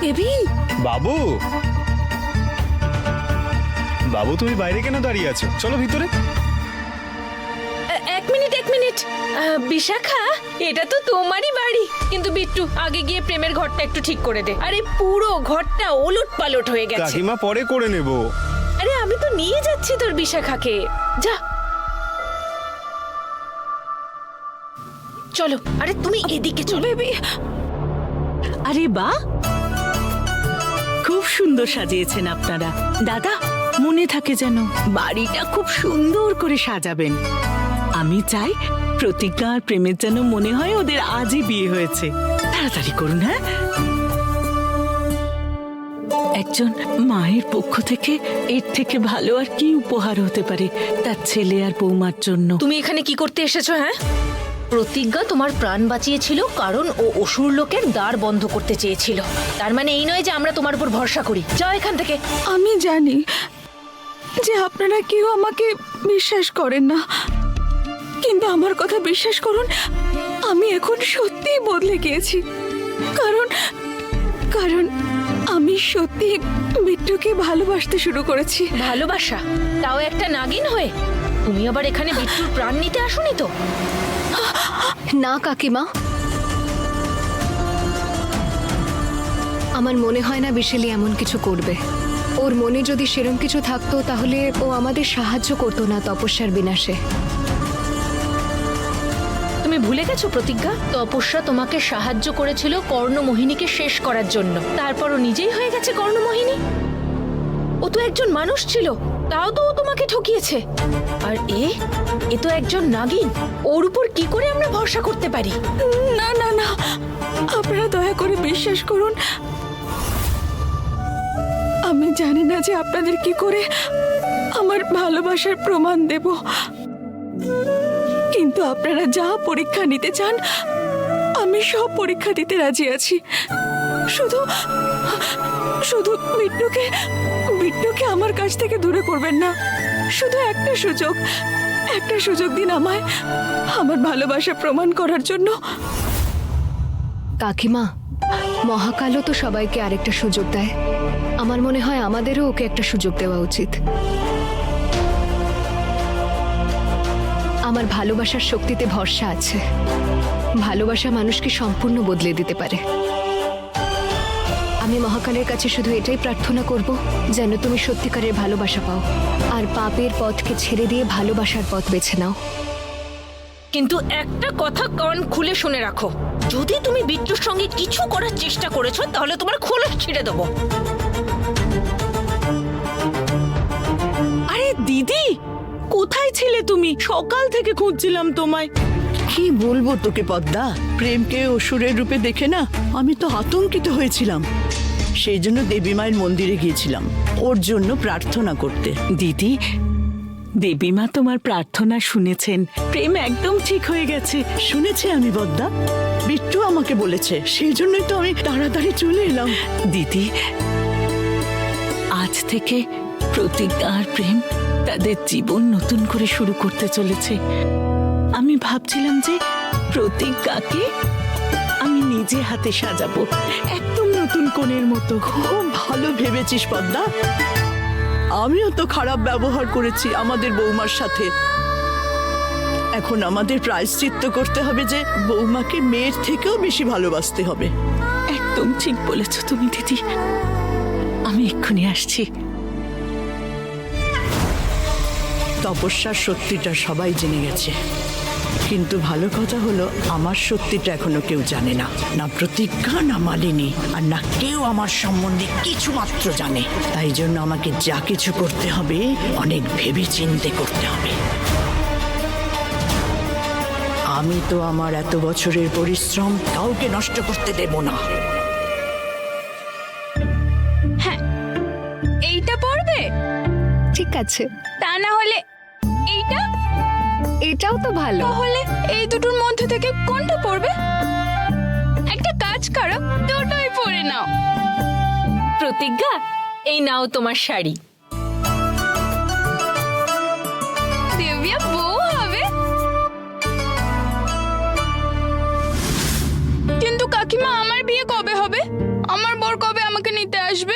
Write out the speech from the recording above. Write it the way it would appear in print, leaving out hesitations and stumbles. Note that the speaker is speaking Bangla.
বেবি, বাবু, বাবু তুমি বাইরে কেন দাঁড়িয়ে আছো? চলো ভিতরে। এক মিনিট। বিশাখা, এটা তো তোমারই বাড়ি, কিন্তু বিট্টু আগে গিয়ে প্রেমের ঘরটা একটু ঠিক করে দে। আরে পুরো ঘরটা ওলট পালট হয়ে গেছে। কাকিমা পরে করে নেব। আরে আমি তো নিয়ে যাচ্ছি তোর বিশাখাকে, যা। চলো, আরে তুমি এদিকে চলো। বেবি, আরে বাহ, খুব সুন্দর সাজিয়েছেন আপনারা। দাদা, মনে থাকে যেন বাড়িটা খুব সুন্দর করে সাজাবেন। আমি চাই প্রতিজ্ঞা আর প্রেমের যেন মনে হয় ওদের আজই বিয়ে হয়েছে। তাড়াতাড়ি করুন। হ্যাঁ, একজন মায়ের পক্ষ থেকে এর থেকে ভালো আর কি উপহার হতে পারে তার ছেলে আর বৌমার জন্য? তুমি এখানে কি করতে এসেছো? হ্যাঁ, প্রতিজ্ঞা তোমার প্রাণ বাঁচিয়েছিল কারণ ও অসুর লোকের দ্বার বন্ধ করতে চেয়েছিল। তার মানে এই নয় যে আমরা তোমার উপর ভরসা করি। যাও এখান থেকে। আমি জানি যে আপনারা কেউ আমাকে বিশ্বাস করেন না, কিন্তু আমার কথা বিশ্বাস করুন, আমি এখন সত্যিই বদলে গিয়েছি। কারণ আমি সত্যি বিট্টুকে ভালোবাসতে শুরু করেছি। ভালোবাসা? তাও একটা নাগিন হয়ে? তুমি আবার এখানে বিট্টুর প্রাণ নিতে আসোনি তো? না কাকিমা, আমার মনে হয় না বিশালী এমন কিছু করবে। ওর মনে যদি সেরম কিছু থাকতো তাহলে ও আমাদের সাহায্য করতো না তপস্যার বিনাশে। তুমি ভুলে গেছো প্রতিজ্ঞা? তপস্যা তোমাকে সাহায্য করেছিল কর্ণমোহিনীকে শেষ করার জন্য। তারপর ও নিজেই হয়ে গেছে কর্ণমোহিনী। ও তো একজন মানুষ ছিল, তাও তো ও তোমাকে ঠকিয়েছে। আর এ তো একজন নাগিন। ওর উপর কি করে আমরা ভরসা করতে পারি? না না না, আপনারা দয়া করে বিশ্বাস করুন। আমি জানি না যে আপনাদের কি করে আমার ভালোবাসার প্রমাণ দেব, কিন্তু আপনারা যা পরীক্ষা নিতে চান আমি সব পরীক্ষা দিতে রাজি আছি। শুধু শুধু বিট্টুকে আমার কাছ থেকে দূরে করবেন না। শুধু একটা সুযোগ দিন আমায় আমার ভালোবাসা প্রমাণ করার জন্য। কাকিমা, মহাকালও তো সবাইকে আরেকটা সুযোগ দেয়। আমার মনে হয় আমাদেরও ওকে একটা সুযোগ দেওয়া উচিত। আমার ভালোবাসার শক্তিতে ভরসা আছে। ভালোবাসা মানুষকে সম্পূর্ণ বদলে দিতে পারে। আমি মহাকালের কাছে শুধু এটাই প্রার্থনা করব, যেন তুমি সত্যিকারের ভালোবাসা পাও আর পাপের পথকে ছেড়ে দিয়ে ভালোবাসার পথ বেছে নাও। কিন্তু একটা কথা কান খুলে শুনে রাখো, যদি তুমি বিট্টুর সঙ্গে কিছু করার চেষ্টা করেছো তাহলে তোমার খোলস ছিঁড়ে দেবো। আরে দিদি, কোথায় ছিলে তুমি? সকাল থেকে খুঁজছিলাম তোমায়। কি বলবো তোকে পদ্মা, প্রেমকে অসুরের রূপে দেখে না আমি তো আতঙ্কিত হয়েছিলাম। সেই জন্য দেবী মায়ের মন্দিরে গিয়েছিলাম ওর জন্য প্রার্থনা করতে। দিদি, দেবী মা তোমার প্রার্থনা শুনেছেন। প্রেম একদম ঠিক হয়ে গেছে। শুনেছি আমি পদ্মা, বিট্টু আমাকে বলেছে, সেই জন্যই তো আমি তাড়াতাড়ি চলে এলাম। দিদি, আজ থেকে প্রতিজ্ঞা আর প্রেম তাদের জীবন নতুন করে শুরু করতে চলেছে। আমি ভাবছিলাম যে প্রতিজ্ঞাকে আমি নিজে হাতে সাজাবো একদম নতুন কোণের মতো। খুব ভালো ভেবেছিস পদ্মা। আমিও তো খারাপ ব্যবহার করেছি আমাদের বৌমার সাথে। এখন আমাদের প্রায়শ্চিত্ত করতে হবে যে বৌমাকে মেয়ের থেকেও বেশি ভালোবাসতে হবে। একদম ঠিক বলেছ তুমি দিদি। আমি এক্ষুনি আসছি। তপস্যার সত্যিটা সবাই জেনে গেছে, কিন্তু ভালো কথা হলো আমার সত্যিটা এখনো কেউ জানে না। না প্রতিজ্ঞা, না মালিনী, আর না কেউ আমার সম্বন্ধে কিছু মাত্র জানে। তাই জন্য আমাকে যা কিছু করতে হবে অনেক ভেবে চিন্তে করতে হবে। আমি তো আমার এত বছরের পরিশ্রম কাউকে নষ্ট করতে দেব না। এইটা পড়বে? ঠিক আছে, তা না হলে এইটা? এটাও তো ভালো। তাহলে এই দুটোর মধ্যে থেকে কোনটা পড়বে? একটা কাজ করো, দুটোই পরে নাও। প্রতিজ্ঞা, এই নাও তোমার শাড়ি। দেবিয়া বউ হবে। কিন্তু কাকিমা, আমার বিয়ে কবে হবে? আমার বর কবে আসবে